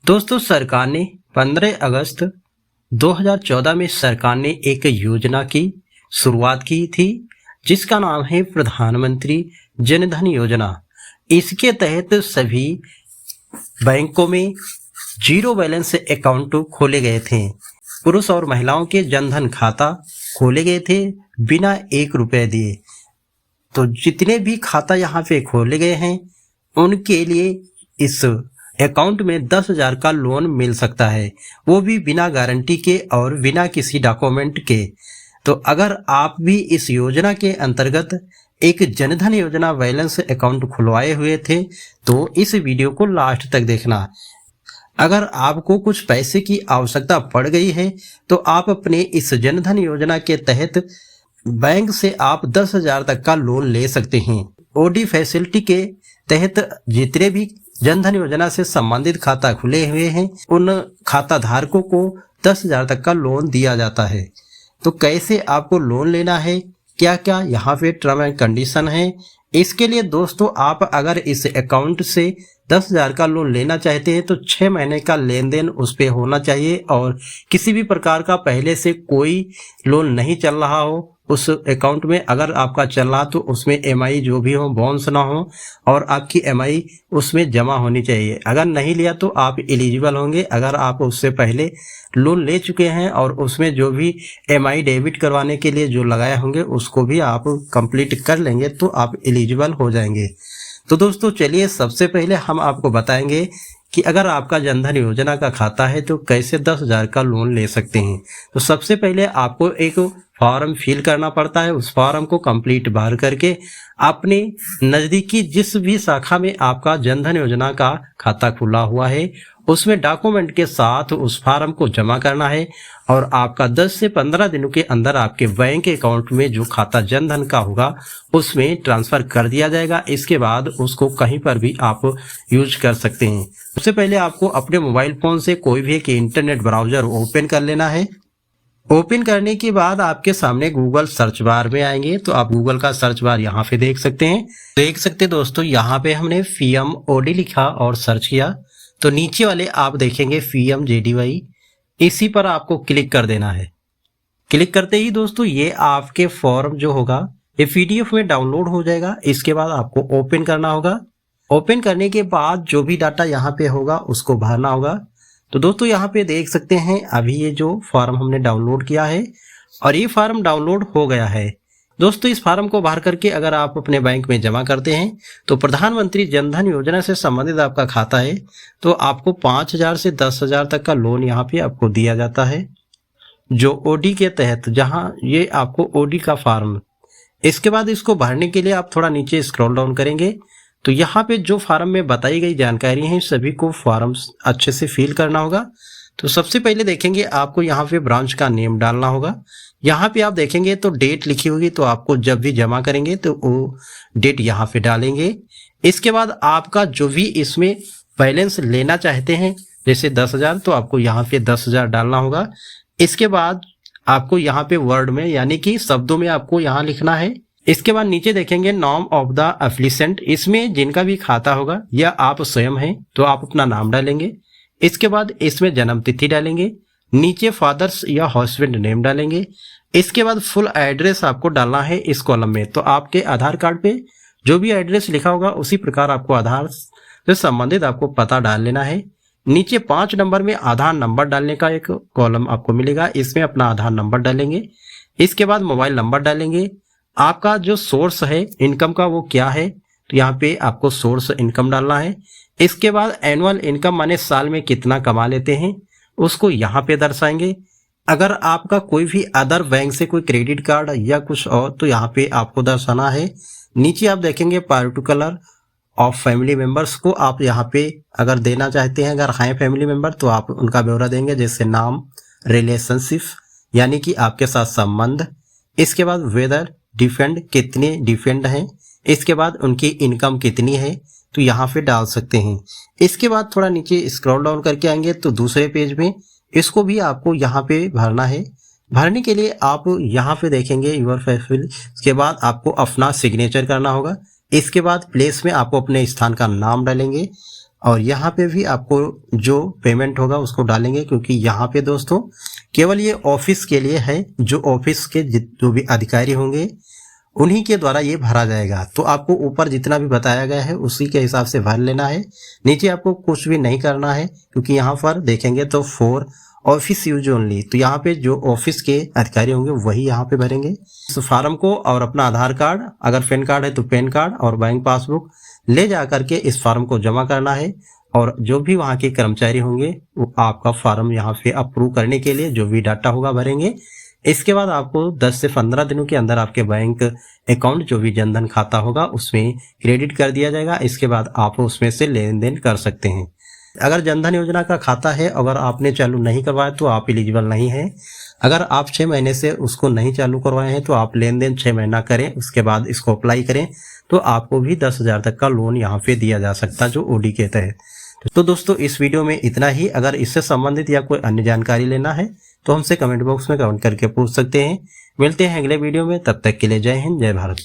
दोस्तों सरकार ने 15 अगस्त 2014 में सरकार ने एक योजना की शुरुआत की थी जिसका नाम है प्रधानमंत्री जन धन योजना। इसके तहत सभी बैंकों में जीरो बैलेंस अकाउंट खोले गए थे। पुरुष और महिलाओं के जनधन खाता खोले गए थे बिना 1 रुपए दिए। तो जितने भी खाता यहाँ पे खोले गए हैं उनके लिए इस अकाउंट में 10,000 का लोन मिल सकता है, वो भी बिना गारंटी के और बिना किसी डॉक्यूमेंट के। तो अगर आप भी इस योजना के अंतर्गत एक जनधन योजना बैलेंस अकाउंट खुलवाए हुए थे तो इस वीडियो को लास्ट तक देखना। अगर आपको कुछ पैसे की आवश्यकता पड़ गई है तो आप अपने इस जनधन योजना के तहत बैंक से आप 10,000 तक का लोन ले सकते हैं। ओडी फैसिलिटी के तहत जितने भी जनधन योजना से संबंधित खाता खुले हुए हैं उन खाता धारकों को 10,000 तक का लोन दिया जाता है। तो कैसे आपको लोन लेना है, क्या क्या यहाँ पे टर्म एंड कंडीशन है, इसके लिए दोस्तों आप अगर इस अकाउंट से 10,000 का लोन लेना चाहते हैं तो 6 महीने का लेन देन उस पे होना चाहिए और किसी भी प्रकार का पहले से कोई लोन नहीं चल रहा हो उस अकाउंट में। अगर आपका चल रहा तो उसमें एमआई जो भी हो बाउंस ना हो और आपकी एमआई उसमें जमा होनी चाहिए। अगर नहीं लिया तो आप एलिजिबल होंगे। अगर आप उससे पहले लोन ले चुके हैं और उसमें जो भी एमआई डेबिट करवाने के लिए जो लगाए होंगे उसको भी आप कंप्लीट कर लेंगे तो आप एलिजिबल हो जाएंगे। तो दोस्तों चलिए सबसे पहले हम आपको बताएंगे कि अगर आपका जनधन योजना का खाता है तो कैसे 10,000 का लोन ले सकते हैं। तो सबसे पहले आपको एक फॉर्म फिल करना पड़ता है। उस फॉर्म को कंप्लीट भर करके अपने नज़दीकी जिस भी शाखा में आपका जनधन योजना का खाता खुला हुआ है उसमें डॉक्यूमेंट के साथ उस फॉर्म को जमा करना है और आपका 10 से 15 दिनों के अंदर आपके बैंक अकाउंट में जो खाता जनधन का होगा उसमें ट्रांसफ़र कर दिया जाएगा। इसके बाद उसको कहीं पर भी आप यूज कर सकते हैं। सबसे पहले आपको अपने मोबाइल फ़ोन से कोई भी एक इंटरनेट ब्राउज़र ओपन कर लेना है। ओपन करने के बाद आपके सामने गूगल सर्च बार में आएंगे तो आप गूगल का सर्च बार यहाँ पे देख सकते हैं। दोस्तों यहाँ पे हमने PMOD लिखा और सर्च किया तो नीचे वाले आप देखेंगे PMJDY, इसी पर आपको क्लिक कर देना है। क्लिक करते ही दोस्तों ये आपके फॉर्म जो होगा ये PDF में डाउनलोड हो जाएगा। इसके बाद आपको ओपन करना होगा। ओपन करने के बाद जो भी डाटा यहाँ पे होगा उसको भरना होगा। तो दोस्तों यहाँ पे देख सकते हैं अभी ये जो फॉर्म हमने डाउनलोड किया है और ये फॉर्म डाउनलोड हो गया है। दोस्तों इस फॉर्म को भर करके अगर आप अपने बैंक में जमा करते हैं तो प्रधानमंत्री जनधन योजना से संबंधित आपका खाता है तो आपको 5,000 से 10,000 तक का लोन यहाँ पे आपको दिया जाता है जो ओडी के तहत, जहाँ ये आपको ओडी का फॉर्म। इसके बाद इसको भरने के लिए आप थोड़ा नीचे स्क्रॉल डाउन करेंगे तो यहाँ पे जो फॉर्म में बताई गई जानकारी है सभी को फॉर्म अच्छे से फिल करना होगा। तो सबसे पहले देखेंगे आपको यहाँ पे ब्रांच का नेम डालना होगा। यहाँ पे आप देखेंगे तो डेट लिखी होगी तो आपको जब भी जमा करेंगे तो वो डेट यहाँ पे डालेंगे। इसके बाद आपका जो भी इसमें बैलेंस लेना चाहते हैं जैसे 10,000 तो आपको यहाँ पे 10,000 डालना होगा। इसके बाद आपको यहाँ पे वर्ड में यानी कि शब्दों में आपको यहाँ लिखना है। इसके बाद नीचे देखेंगे नाम ऑफ द एप्लीसेंट, इसमें जिनका भी खाता होगा या आप स्वयं हैं तो आप अपना नाम डालेंगे। इसके बाद इसमें जन्म तिथि डालेंगे, नीचे फादर्स या हस्बैंड नेम डालेंगे। इसके बाद फुल एड्रेस आपको डालना है इस कॉलम में। तो आपके आधार कार्ड पे जो भी एड्रेस लिखा होगा उसी प्रकार आपको आधार से संबंधित आपको पता डाल लेना है। नीचे 5 नंबर में आधार नंबर डालने का एक कॉलम आपको मिलेगा, इसमें अपना आधार नंबर डालेंगे। इसके बाद मोबाइल नंबर डालेंगे। आपका जो सोर्स है इनकम का वो क्या है तो यहाँ पे आपको सोर्स इनकम डालना है। इसके बाद एनुअल इनकम माने साल में कितना कमा लेते हैं उसको यहाँ पे दर्शाएंगे। अगर आपका कोई भी अदर बैंक से कोई क्रेडिट कार्ड या कुछ और तो यहाँ पे आपको दर्शाना है। नीचे आप देखेंगे पार्टिकुलर ऑफ फैमिली मेंबर्स को आप यहाँ पे अगर देना चाहते हैं, अगर हैं फैमिली मेंबर तो आप उनका ब्यौरा देंगे जैसे नाम, रिलेशनशिप यानी कि आपके साथ संबंध। इसके बाद वेदर डिफेंड, कितने डिफेंड हैं। इसके बाद उनकी इनकम कितनी है तो यहाँ पे डाल सकते हैं। इसके बाद थोड़ा नीचे स्क्रॉल डाउन करके आएंगे तो दूसरे पेज में इसको भी आपको यहाँ पे भरना है। भरने के लिए आप यहाँ पे देखेंगे यूर फैसिल। इसके बाद आपको अपना सिग्नेचर करना होगा। इसके बाद प्लेस में आपको अपने स्थान का नाम डालेंगे। और यहाँ पे भी आपको जो पेमेंट होगा उसको डालेंगे, क्योंकि यहाँ पे दोस्तों केवल ये ऑफिस के लिए है। जो ऑफिस के जो भी अधिकारी होंगे उन्हीं के द्वारा ये भरा जाएगा। तो आपको ऊपर जितना भी बताया गया है उसी के हिसाब से भर लेना है। नीचे आपको कुछ भी नहीं करना है, क्योंकि यहाँ पर देखेंगे तो फॉर ऑफिस यूज ओनली, तो यहाँ पे जो ऑफिस के अधिकारी होंगे वही यहाँ पे भरेंगे इस फॉर्म को। और अपना आधार कार्ड, अगर पैन कार्ड है तो पैन कार्ड और बैंक पासबुक ले जा करके इस फॉर्म को जमा करना है। और जो भी वहाँ के कर्मचारी होंगे वो आपका फॉर्म यहाँ पे अप्रूव करने के लिए जो भी डाटा होगा भरेंगे। इसके बाद आपको 10 से 15 दिनों के अंदर आपके बैंक अकाउंट जो भी जनधन खाता होगा उसमें क्रेडिट कर दिया जाएगा। इसके बाद आप उसमें से लेन देन कर सकते हैं। अगर जनधन योजना का खाता है, अगर आपने चालू नहीं करवाया तो आप एलिजिबल नहीं है। अगर आप 6 महीने से उसको नहीं चालू करवाए हैं तो आप लेन देन 6 महीना करें, उसके बाद इसको अप्लाई करें तो आपको भी 10,000 तक का लोन यहाँ पे दिया जा सकता है, जो ओडी के तहत। तो दोस्तों इस वीडियो में इतना ही। अगर इससे संबंधित या कोई अन्य जानकारी लेना है तो हमसे कमेंट बॉक्स में कमेंट करके पूछ सकते हैं। मिलते हैं अगले वीडियो में, तब तक के लिए जय हिंद, जय भारत।